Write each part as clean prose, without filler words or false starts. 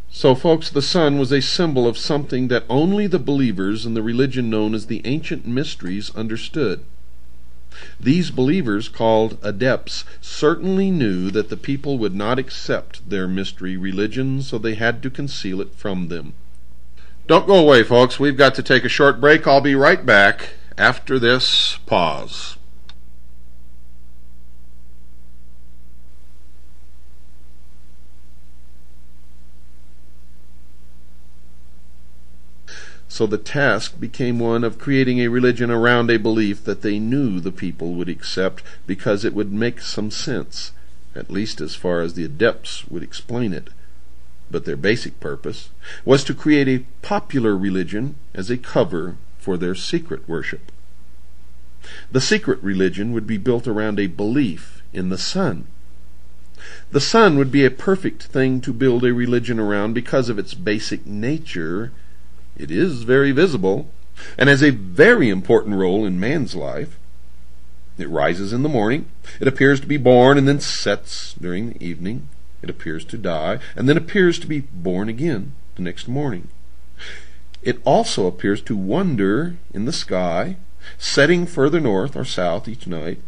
So, folks, the sun was a symbol of something that only the believers in the religion known as the ancient mysteries understood. These believers, called adepts, certainly knew that the people would not accept their mystery religion, so they had to conceal it from them. Don't go away, folks. We've got to take a short break. I'll be right back after this pause. So the task became one of creating a religion around a belief that they knew the people would accept because it would make some sense, at least as far as the adepts would explain it. But their basic purpose was to create a popular religion as a cover for their secret worship. The secret religion would be built around a belief in the sun. The sun would be a perfect thing to build a religion around because of its basic nature. It is very visible and has a very important role in man's life. It rises in the morning, it appears to be born and then sets during the evening. It appears to die and then appears to be born again the next morning. It also appears to wander in the sky, setting further north or south each night.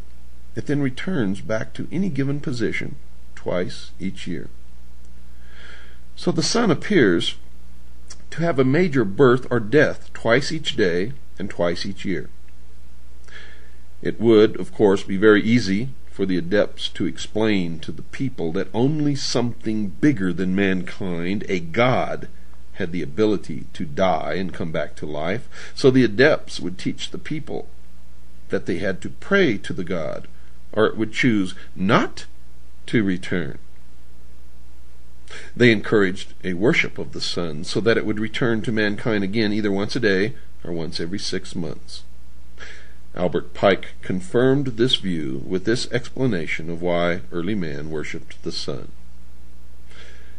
It then returns back to any given position twice each year. So the sun appears to have a major birth or death twice each day and twice each year. It would, of course, be very easy for the adepts to explain to the people that only something bigger than mankind, a god, had the ability to die and come back to life. So the adepts would teach the people that they had to pray to the god, or it would choose not to return. They encouraged a worship of the sun so that it would return to mankind again either once a day or once every 6 months. Albert Pike confirmed this view with this explanation of why early man worshipped the sun.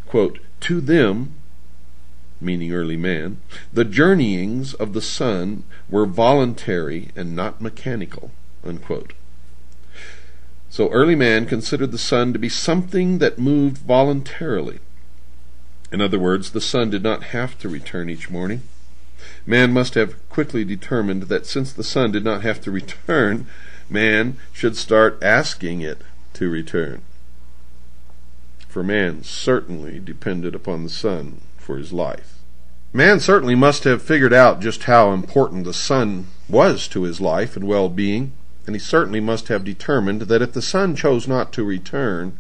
Quote, "To them," meaning early man, "the journeyings of the sun were voluntary and not mechanical." Unquote. So early man considered the sun to be something that moved voluntarily. In other words, the sun did not have to return each morning. Man must have quickly determined that since the sun did not have to return, man should start asking it to return. For man certainly depended upon the sun for his life. Man certainly must have figured out just how important the sun was to his life and well-being. And he certainly must have determined that if the sun chose not to return,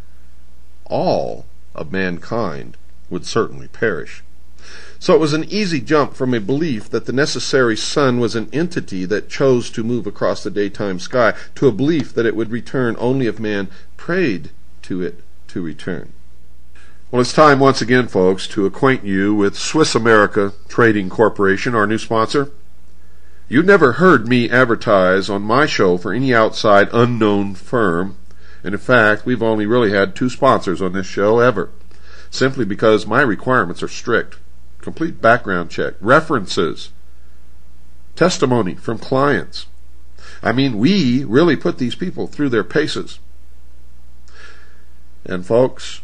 all of mankind would certainly perish. So it was an easy jump from a belief that the necessary sun was an entity that chose to move across the daytime sky to a belief that it would return only if man prayed to it to return. Well, it's time once again, folks, to acquaint you with Swiss America Trading Corporation, our new sponsor. You never heard me advertise on my show for any outside unknown firm. And in fact, we've only really had 2 sponsors on this show ever, simply because my requirements are strict. Complete background check, references, testimony from clients. I mean, we really put these people through their paces. And folks,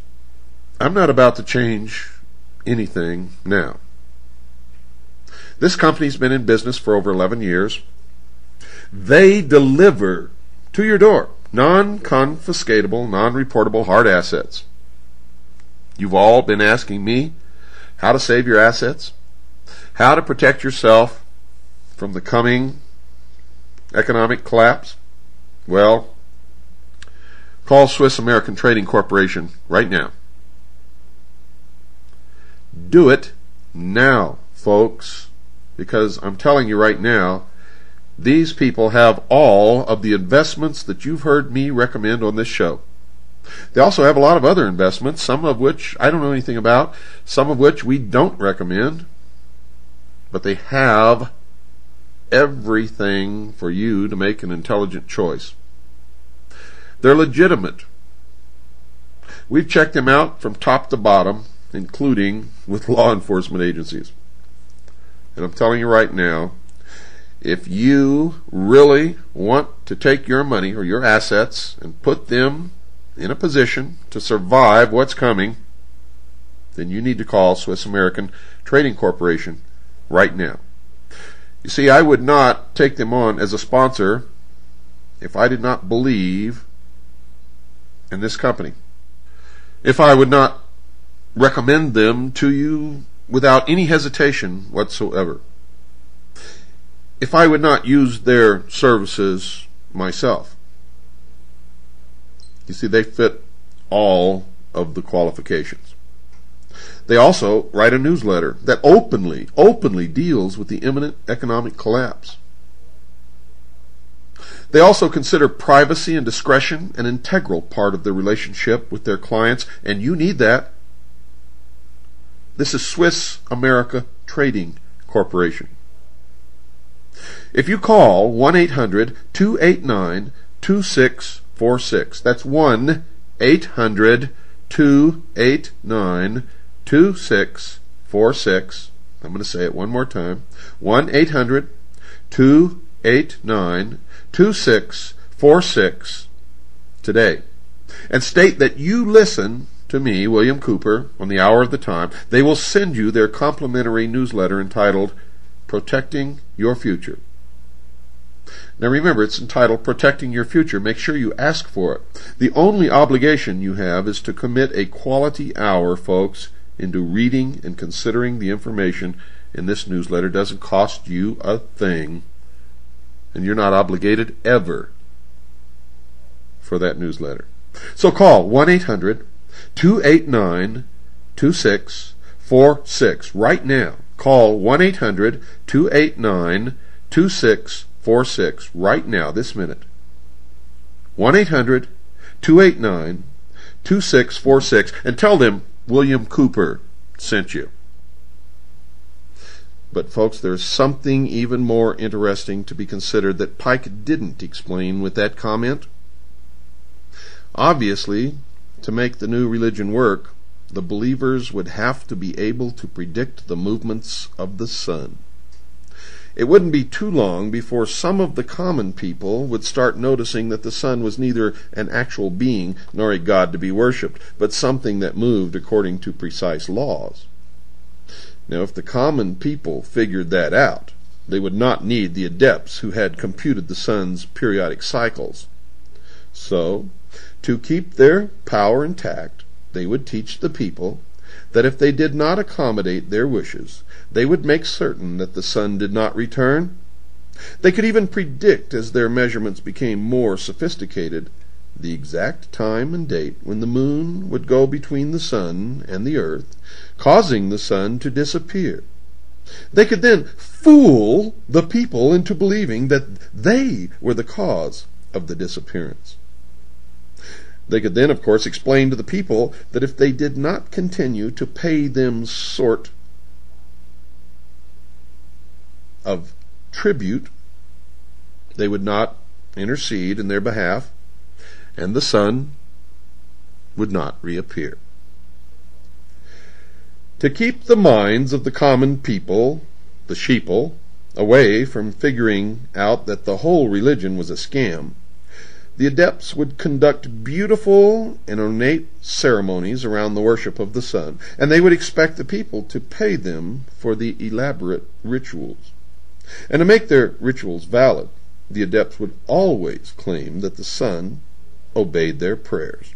I'm not about to change anything now. This company's been in business for over 11 years. They deliver to your door non-confiscatable, non-reportable hard assets. You've all been asking me how to save your assets, how to protect yourself from the coming economic collapse. Well, call Swiss American Trading Corporation right now. Do it now, folks. Because I'm telling you right now, these people have all of the investments that you've heard me recommend on this show. They also have a lot of other investments, some of which I don't know anything about, some of which we don't recommend. But they have everything for you to make an intelligent choice. They're legitimate. We've checked them out from top to bottom, including with law enforcement agencies. And I'm telling you right now, if you really want to take your money or your assets and put them in a position to survive what's coming, then you need to call Swiss American Trading Corporation right now. You see, I would not take them on as a sponsor if I did not believe in this company. If I would not recommend them to you without any hesitation whatsoever. If I would not use their services myself. You see, they fit all of the qualifications. They also write a newsletter that openly deals with the imminent economic collapse. They also consider privacy and discretion an integral part of their relationship with their clients, and you need that. This is Swiss America Trading Corporation. If you call 1-800-289-2646, that's 1-800-289-2646. I'm going to say it one more time. 1-800-289-2646 today. And state that you listen to me, William Cooper, on the hour of the time. They will send you their complimentary newsletter entitled Protecting Your Future. Now remember, it's entitled Protecting Your Future. Make sure you ask for it. The only obligation you have is to commit a quality hour, folks, into reading and considering the information in this newsletter. It doesn't cost you a thing, and you're not obligated ever for that newsletter. So call 1-800-289-2646 right now. Call 1-800-289-2646 right now, this minute. 1-800-289-2646, and tell them William Cooper sent you. But folks, there's something even more interesting to be considered that Pike didn't explain with that comment. Obviously, to make the new religion work, the believers would have to be able to predict the movements of the sun. It wouldn't be too long before some of the common people would start noticing that the sun was neither an actual being nor a god to be worshipped, but something that moved according to precise laws. Now, if the common people figured that out, they would not need the adepts who had computed the sun's periodic cycles. So, to keep their power intact, they would teach the people that if they did not accommodate their wishes, they would make certain that the sun did not return. They could even predict, as their measurements became more sophisticated, the exact time and date when the moon would go between the sun and the earth, causing the sun to disappear. They could then fool the people into believing that they were the cause of the disappearance. They could then, of course, explain to the people that if they did not continue to pay them sort of tribute, they would not intercede in their behalf, and the sun would not reappear. To keep the minds of the common people, the sheeple, away from figuring out that the whole religion was a scam, the adepts would conduct beautiful and ornate ceremonies around the worship of the sun, and they would expect the people to pay them for the elaborate rituals. And to make their rituals valid, the adepts would always claim that the sun obeyed their prayers,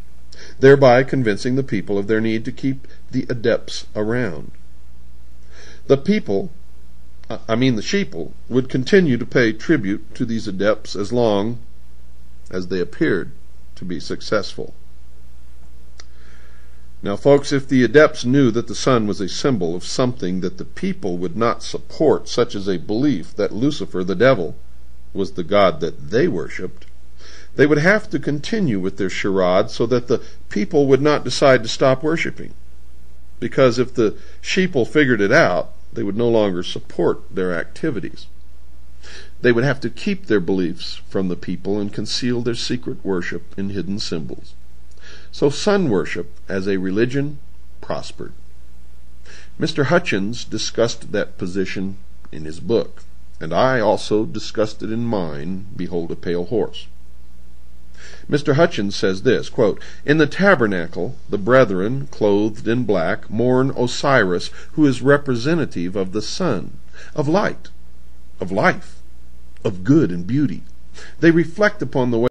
thereby convincing the people of their need to keep the adepts around. The sheeple, would continue to pay tribute to these adepts as long as they appeared to be successful. Now, folks, if the adepts knew that the sun was a symbol of something that the people would not support, such as a belief that LuciFer, the devil, was the god that they worshipped, they would have to continue with their charade so that the people would not decide to stop worshipping. Because if the sheeple figured it out, they would no longer support their activities. They would have to keep their beliefs from the people and conceal their secret worship in hidden symbols. So sun worship as a religion prospered. Mr. Hutchins discussed that position in his book, and I also discussed it in mine, Behold a Pale Horse. Mr. Hutchins says this, quote, "In the tabernacle, the brethren, clothed in black, mourn Osiris, who is representative of the sun, of light, of life, of good and beauty. They reflect upon the way